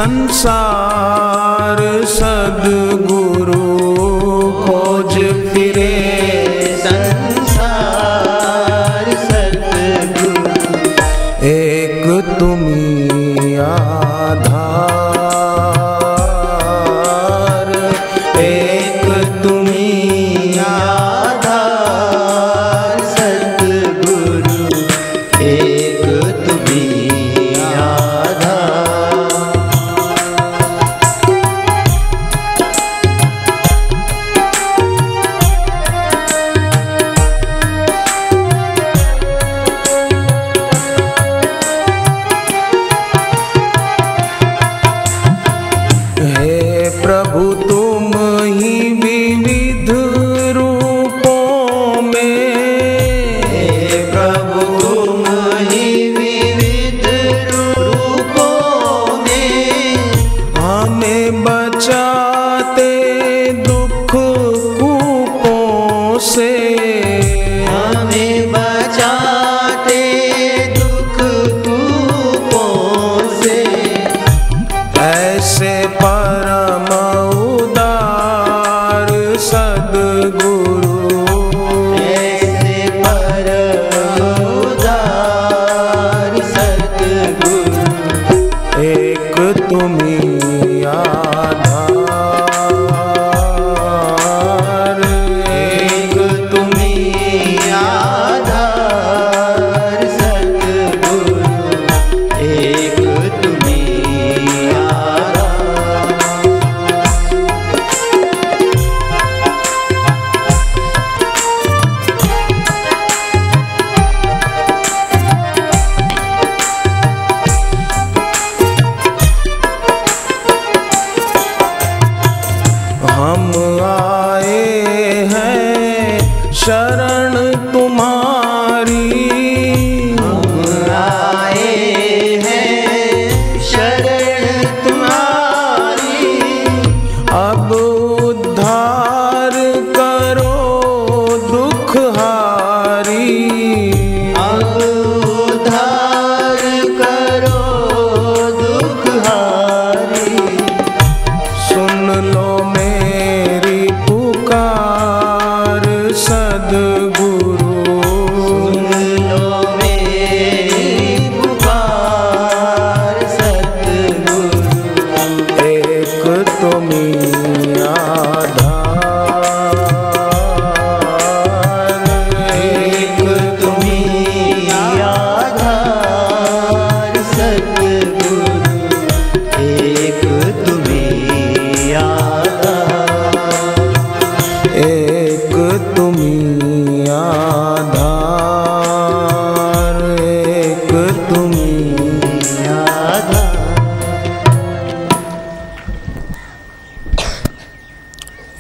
संसार सद्गुरु खोज फिरे, संसार सद्गुरु एक तुम्ही आधार, एक तुम्ही आधार सद्गुरु, एक तुम्ही प्रभु तुम ही विविध रूपों में, हे प्रभु तुम ही विविध रूपों में, हमें बचाते दुख कूपों से, हमें बचाते दुख कूपों से, ऐसे परम उदार सद्गुरु, ऐसे परम उदार सद्गुरु, एक तुम्ही आधार, एक तुम्ही आधार सद्गुरु, एक तुम्ही हम आए हैं शरण तुम्हारी, हम आए हैं शरण तुम्हारी, अब उद्धार करो दुख हारी, अब उद्धार करो दुख हारी, सुन लो मेरी पुकार सद्गुरु, सुन लो मेरी पुकार सद्गुरु, एक तुम्ही आधार, एक तुम्ही आधार सद्गुरु, एक तुम्ही आधार, एक तुम्ही आधार, एक तुम्ही आधार।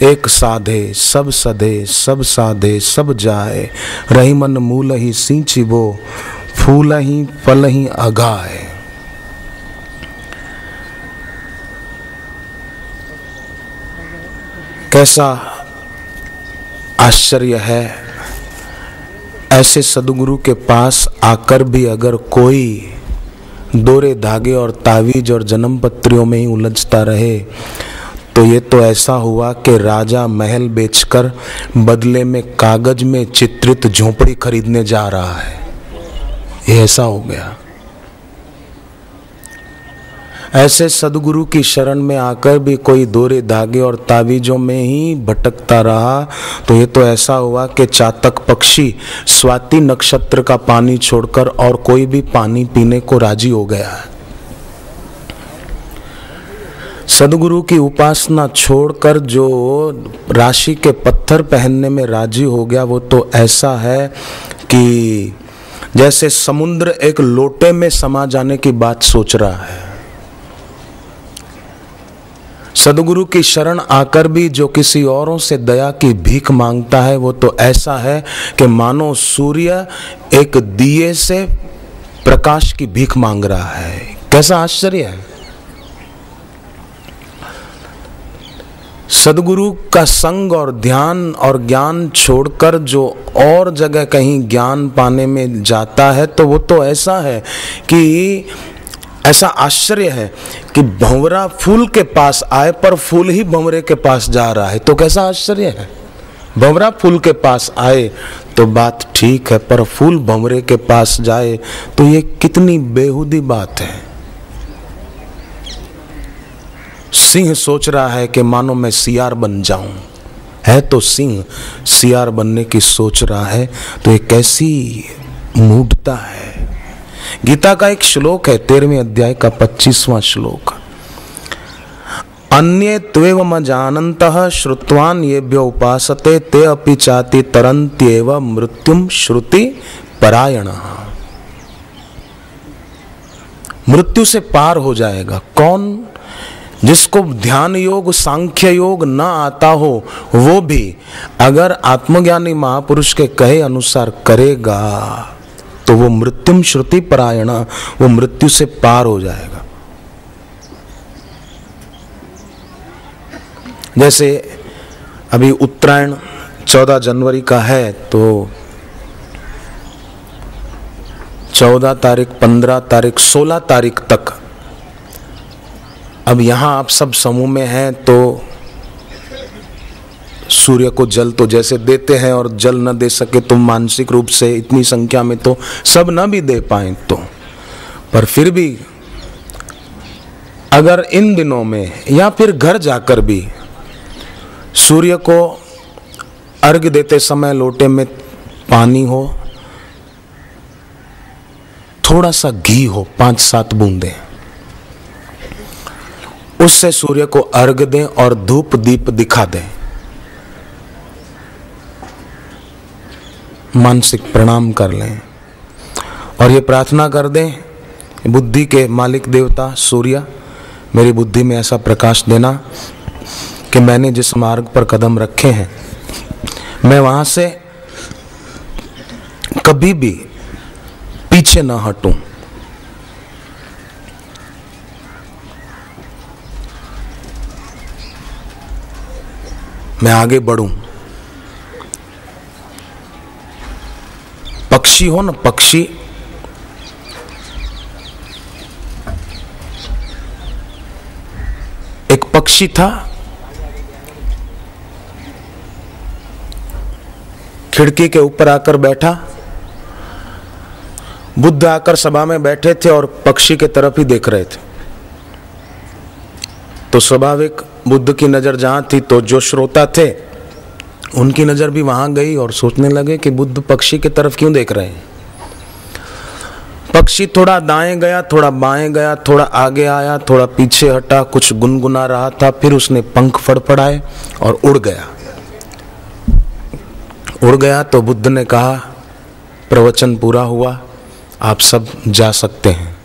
एक साधे सब सधे, सब साधे सब जाए, रही मन मूल ही सींचिबो, फूल ही फल ही अगाए। कैसा आश्चर्य है, ऐसे सद्गुरु के पास आकर भी अगर कोई दोरे धागे और तावीज और जन्म पत्रियों में ही उलझता रहे, तो ये तो ऐसा हुआ कि राजा महल बेचकर बदले में कागज में चित्रित झोपड़ी खरीदने जा रहा है। ये ऐसा हो गया। ऐसे सद्गुरु की शरण में आकर भी कोई दोरे धागे और तावीजों में ही भटकता रहा, तो ये तो ऐसा हुआ कि चातक पक्षी स्वाति नक्षत्र का पानी छोड़कर और कोई भी पानी पीने को राजी हो गया है। सद्गुरु की उपासना छोड़कर जो राशि के पत्थर पहनने में राजी हो गया, वो तो ऐसा है कि जैसे समुद्र एक लोटे में समा जाने की बात सोच रहा है। सद्गुरु की शरण आकर भी जो किसी औरों से दया की भीख मांगता है, वो तो ऐसा है कि मानो सूर्य एक दिए से प्रकाश की भीख मांग रहा है। कैसा आश्चर्य है। सद्गुरु का संग और ध्यान और ज्ञान छोड़कर जो और जगह कहीं ज्ञान पाने में जाता है, तो वो तो ऐसा है कि ऐसा आश्चर्य है कि भंवरा फूल के पास आए पर फूल ही भंवरे के पास जा रहा है, तो कैसा आश्चर्य है। भंवरा फूल के पास आए तो बात ठीक है, पर फूल भंवरे के पास जाए तो ये कितनी बेहुदी बात है। सिंह सोच रहा है कि मानो मैं सियार बन जाऊं, है तो सिंह सियार बनने की सोच रहा है, तो ये कैसी मूढ़ता है। गीता का एक श्लोक है 13वें अध्याय का 25वां श्लोक, अन्ये त्वेव जानन्तः श्रुत्वान् येभ्यो उपासते ते अपि चाति तरन्त्येव मृत्युम श्रुति परायणः। मृत्यु से पार हो जाएगा कौन? जिसको ध्यान योग सांख्य योग न आता हो, वो भी अगर आत्मज्ञानी महापुरुष के कहे अनुसार करेगा तो वो मृत्युम श्रुति परायण, वो मृत्यु से पार हो जाएगा। जैसे अभी उत्तरायण 14 जनवरी का है, तो 14 तारीख 15 तारीख 16 तारीख तक अब यहाँ आप सब समूह में हैं, तो सूर्य को जल तो जैसे देते हैं, और जल न दे सके तो मानसिक रूप से इतनी संख्या में तो सब न भी दे पाए तो, पर फिर भी अगर इन दिनों में या फिर घर जाकर भी सूर्य को अर्घ्य देते समय लोटे में पानी हो, थोड़ा सा घी हो 5-7 बूंदे, उससे सूर्य को अर्घ्य दें और धूप दीप दिखा दें, मानसिक प्रणाम कर लें और ये प्रार्थना कर दें, बुद्धि के मालिक देवता सूर्य, मेरी बुद्धि में ऐसा प्रकाश देना कि मैंने जिस मार्ग पर कदम रखे हैं मैं वहां से कभी भी पीछे न हटूं। मैं आगे बढ़ूं। पक्षी हो ना, पक्षी एक पक्षी था, खिड़की के ऊपर आकर बैठा। बुद्ध आकर सभा में बैठे थे और पक्षी के तरफ ही देख रहे थे, तो स्वाभाविक बुद्ध की नजर जहां थी तो जो श्रोता थे उनकी नजर भी वहां गई और सोचने लगे कि बुद्ध पक्षी की तरफ क्यों देख रहे हैं। पक्षी थोड़ा दाएं गया, थोड़ा बाएं गया, थोड़ा आगे आया, थोड़ा पीछे हटा, कुछ गुनगुना रहा था, फिर उसने पंख फड़फड़ाए और उड़ गया। उड़ गया तो बुद्ध ने कहा प्रवचन पूरा हुआ, आप सब जा सकते हैं।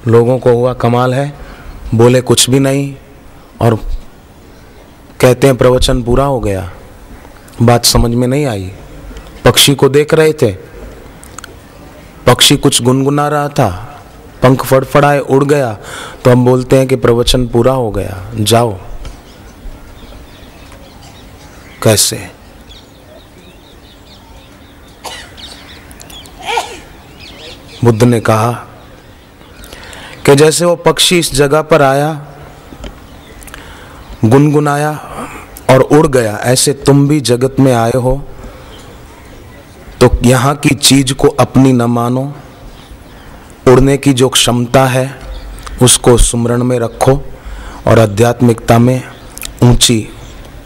लोगों को हुआ कमाल है, बोले कुछ भी नहीं और कहते हैं प्रवचन पूरा हो गया। बात समझ में नहीं आई। पक्षी को देख रहे थे, पक्षी कुछ गुनगुना रहा था, पंख फड़फड़ाए उड़ गया, तो हम बोलते हैं कि प्रवचन पूरा हो गया, जाओ। कैसे? बुद्ध ने कहा कि जैसे वो पक्षी इस जगह पर आया, गुनगुनाया और उड़ गया, ऐसे तुम भी जगत में आए हो तो यहाँ की चीज को अपनी न मानो। उड़ने की जो क्षमता है उसको सुमरण में रखो और आध्यात्मिकता में ऊंची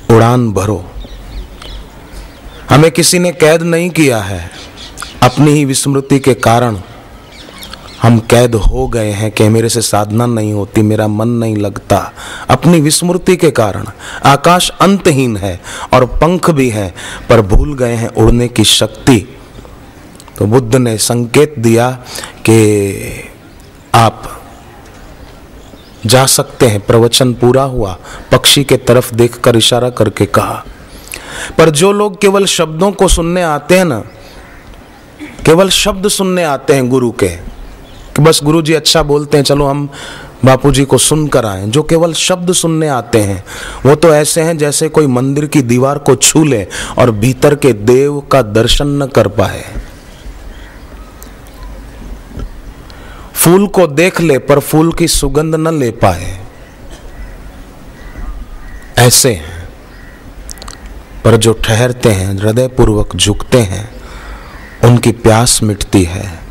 उड़ान भरो। हमें किसी ने कैद नहीं किया है, अपनी ही विस्मृति के कारण हम कैद हो गए हैं कि मेरे से साधना नहीं होती, मेरा मन नहीं लगता। अपनी विस्मृति के कारण आकाश अंतहीन है और पंख भी है, पर भूल गए हैं उड़ने की शक्ति। तो बुद्ध ने संकेत दिया कि आप जा सकते हैं। प्रवचन पूरा हुआ, पक्षी के तरफ देखकर इशारा करके कहा। पर जो लोग केवल शब्दों को सुनने आते हैं ना, केवल शब्द सुनने आते हैं गुरु के, कि बस गुरु जी अच्छा बोलते हैं, चलो हम बापू जी को सुन कर आए। जो केवल शब्द सुनने आते हैं वो तो ऐसे हैं जैसे कोई मंदिर की दीवार को छू ले और भीतर के देव का दर्शन न कर पाए। फूल को देख ले पर फूल की सुगंध न ले पाए, ऐसे हैं। पर जो ठहरते हैं, हृदय पूर्वक झुकते हैं, उनकी प्यास मिटती है।